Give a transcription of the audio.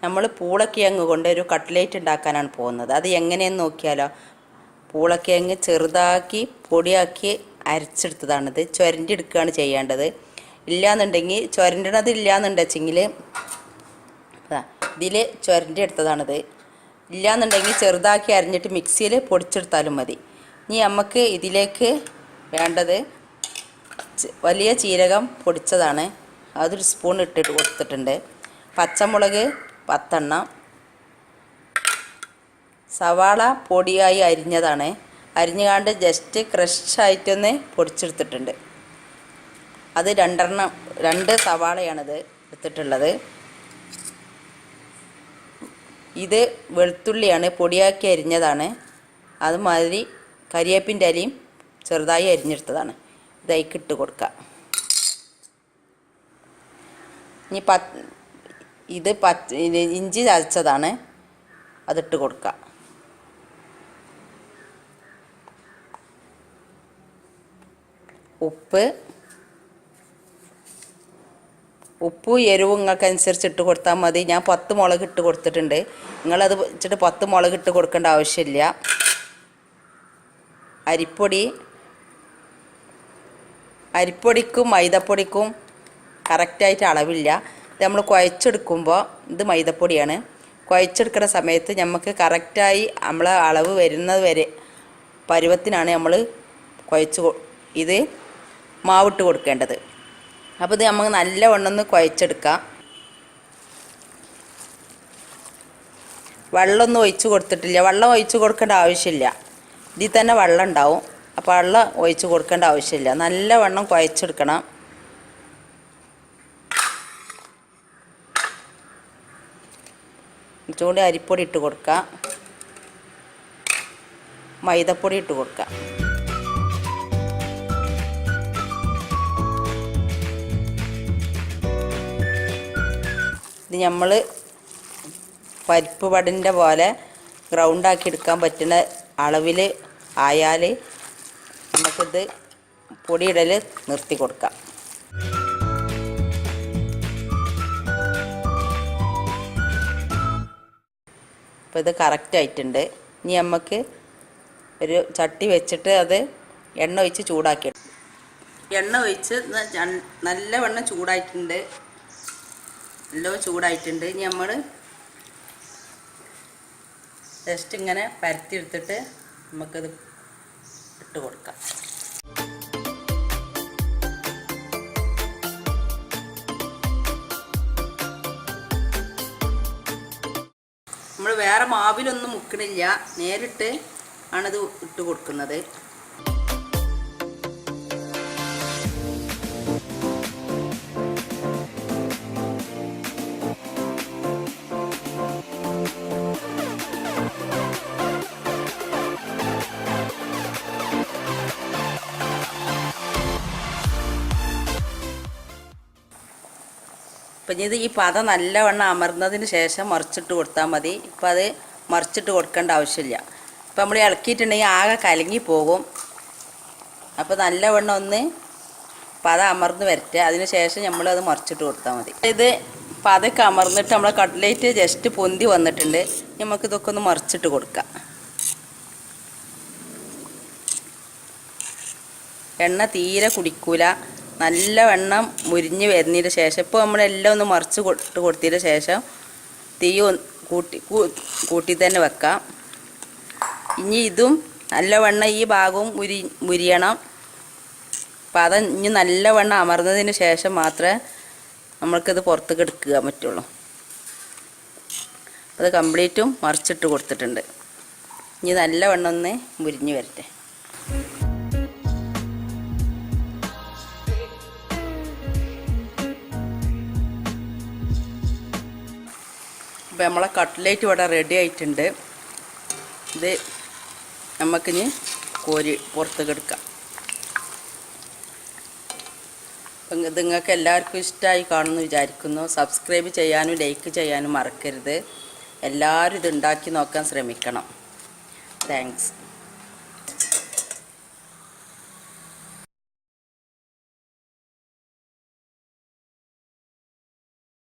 നമ്മൾ പൂളക്കിഴങ്ങ് കൊണ്ട് ഒരു കട്ട്ലേറ്റ് ഉണ്ടാക്കാനാണ് പോകുന്നത്. അത് എങ്ങനെയെന്ന് നോക്കിയാലോ. പൂളക്കിഴങ്ങ് ചെറുതാക്കി പൊടിയാക്കി അരച്ചെടുത്തതാണിത്. ചുരണ്ടി എടുക്കുകയാണ് ചെയ്യേണ്ടത്. ഇല്ലയെന്നുണ്ടെങ്കിൽ ചുരണ്ടണത് ഇല്ലയെന്നുണ്ടെങ്കിൽ ഇതിൽ ചുരണ്ടി എടുത്തതാണിത്. ഇല്ലയെന്നുണ്ടെങ്കിൽ ചെറുതാക്കി അരിഞ്ഞിട്ട് മിക്സിയിൽ പൊടിച്ചെടുത്താലും മതി. ഇനി നമുക്ക് ഇതിലേക്ക് വേണ്ടത് വലിയ ജീരകം പൊടിച്ചതാണ്. അതൊരു സ്പൂൺ ഇട്ടിട്ട് കൊടുത്തിട്ടുണ്ട്. പച്ചമുളക് 10 എണ്ണം, സവാള പൊടിയായി അരിഞ്ഞതാണ്. അരിഞ്ഞുകാണ്ട് ജസ്റ്റ് ക്രഷായിട്ടൊന്ന് പൊടിച്ചെടുത്തിട്ടുണ്ട്. അത് 2 സവാളയാണിത് എടുത്തിട്ടുള്ളത്. ഇത് വെളുത്തുള്ളിയാണ്, പൊടിയാക്കി അരിഞ്ഞതാണ്. അതുമാതിരി കരിവേപ്പിൻ്റെ ഇലയും ചെറുതായി അരിഞ്ഞെടുത്തതാണ്. ഇതായിക്ക് ഇട്ട് കൊടുക്കുക. ഇനി ഇത് ഇഞ്ചി ചതച്ചതാണ്, അതിട്ട് കൊടുക്കുക. ഉപ്പ് എരിവ് നിങ്ങൾക്കനുസരിച്ച് ഇട്ട് കൊടുത്താൽ മതി. ഞാൻ 10 മുളക് ഇട്ട് കൊടുത്തിട്ടുണ്ട്. നിങ്ങളത് വെച്ചിട്ട് 10 മുളക് ഇട്ട് കൊടുക്കേണ്ട ആവശ്യമില്ല. അരിപ്പൊടിക്കും മൈദപ്പൊടിക്കും കറക്റ്റായിട്ട് അളവില്ല. ഇത് നമ്മൾ കുഴച്ചെടുക്കുമ്പോൾ ഇത് മൈദപ്പൊടിയാണ്. കുഴച്ചെടുക്കുന്ന സമയത്ത് നമുക്ക് കറക്റ്റായി നമ്മളെ അളവ് വരുന്നത് വരെ പരുവത്തിനാണ് നമ്മൾ ഇത് മാവിട്ട് കൊടുക്കേണ്ടത്. അപ്പോൾ ഇത് നമുക്ക് നല്ലവണ്ണം ഒന്ന് കുഴച്ചെടുക്കാം. വെള്ളമൊന്നും ഒഴിച്ച് കൊടുത്തിട്ടില്ല. വെള്ളം ഒഴിച്ച് കൊടുക്കേണ്ട ആവശ്യമില്ല. ഇതിൽ തന്നെ വെള്ളം ഉണ്ടാവും. അപ്പോൾ വെള്ളം ഒഴിച്ച് കൊടുക്കേണ്ട ആവശ്യമില്ല. നല്ലവണ്ണം കുഴച്ചെടുക്കണം. ചൂട് അരിപ്പൊടി ഇട്ട് കൊടുക്കുക, മൈദപ്പൊടി ഇട്ട് കൊടുക്കുക. ഇത് നമ്മൾ പരിപ്പ് വടൻ്റെ പോലെ ഗ്രൗണ്ടാക്കി എടുക്കാൻ പറ്റുന്ന അളവിൽ ആയാൽ നമുക്കിത് പൊടിയിടൽ നിർത്തി കൊടുക്കാം. അപ്പോൾ ഇത് കറക്റ്റായിട്ടുണ്ട്. ഇനി നമുക്ക് ഒരു ചട്ടി വെച്ചിട്ട് അത് എണ്ണ ഒഴിച്ച് ചൂടാക്കി. എണ്ണ ഒഴിച്ച് നല്ലവണ്ണം ചൂടായിട്ടുണ്ട്. നല്ലവണ്ണം ചൂടായിട്ടുണ്ട്. ഇനി നമ്മൾ ജസ്റ്റ് ഇങ്ങനെ പരത്തിയെടുത്തിട്ട് നമുക്കത് ഇട്ട് കൊടുക്കാം. നമ്മൾ വേറെ മാവിലൊന്നും മുക്കണില്ല, നേരിട്ട് ആണിത് ഇട്ട് കൊടുക്കുന്നത്. അപ്പം ഇത് ഈ പത നല്ലവണ്ണം അമർന്നതിന് ശേഷം മറിച്ചിട്ട് കൊടുത്താൽ മതി. ഇപ്പം അത് മറിച്ചിട്ട് കൊടുക്കേണ്ട ആവശ്യമില്ല. ഇപ്പം നമ്മൾ ഇളക്കിയിട്ടുണ്ടെങ്കിൽ ആകെ കലങ്ങി പോകും. അപ്പോൾ നല്ലവണ്ണം ഒന്ന് പത അമർന്ന് വരട്ടെ. അതിന് ശേഷം നമ്മളത് മറിച്ചിട്ട് കൊടുത്താൽ മതി. ഇത് പതൊക്കെ അമർന്നിട്ട് നമ്മളെ കട്ട്ലേറ്റ് ജസ്റ്റ് പൊന്തി വന്നിട്ടുണ്ട്. നമുക്കിതൊക്കെ ഒന്ന് മറിച്ചിട്ട് കൊടുക്കാം. എണ്ണ തീരെ കുടിക്കൂല. നല്ലവണ്ണം മുരിഞ്ഞ് വരുന്നതിന് ശേഷം ഇപ്പോൾ നമ്മളെല്ലാം ഒന്ന് മറിച്ച് കൊടുത്തതിന് ശേഷം തീ കൂട്ടി തന്നെ വെക്കാം. ഇനി ഇതും നല്ലവണ്ണം ഈ ഭാഗവും മുരിയണം. അപ്പം അത് ഇനി നല്ലവണ്ണം അമർന്നതിന് ശേഷം മാത്രമേ നമ്മൾക്കിത് പുറത്തേക്ക് എടുക്കാൻ പറ്റുള്ളൂ. അത് കംപ്ലീറ്റും മറിച്ചിട്ട് കൊടുത്തിട്ടുണ്ട്. ഇനി നല്ലവണ്ണം ഒന്ന് മുരിഞ്ഞ് വരട്ടെ. അപ്പോൾ നമ്മളെ കട്ട്ലേറ്റ് ഇവിടെ റെഡി ആയിട്ടുണ്ട്. ഇത് നമുക്കിനി കോരി പുറത്തേക്ക് എടുക്കാം. അപ്പം ഇത് നിങ്ങൾക്ക് എല്ലാവർക്കും ഇഷ്ടമായി കാണുമെന്ന് വിചാരിക്കുന്നു. സബ്സ്ക്രൈബ് ചെയ്യാനും ലൈക്ക് ചെയ്യാനും മറക്കരുത്. എല്ലാവരും ഇത് ഉണ്ടാക്കി നോക്കാൻ ശ്രമിക്കണം. താങ്ക്സ്.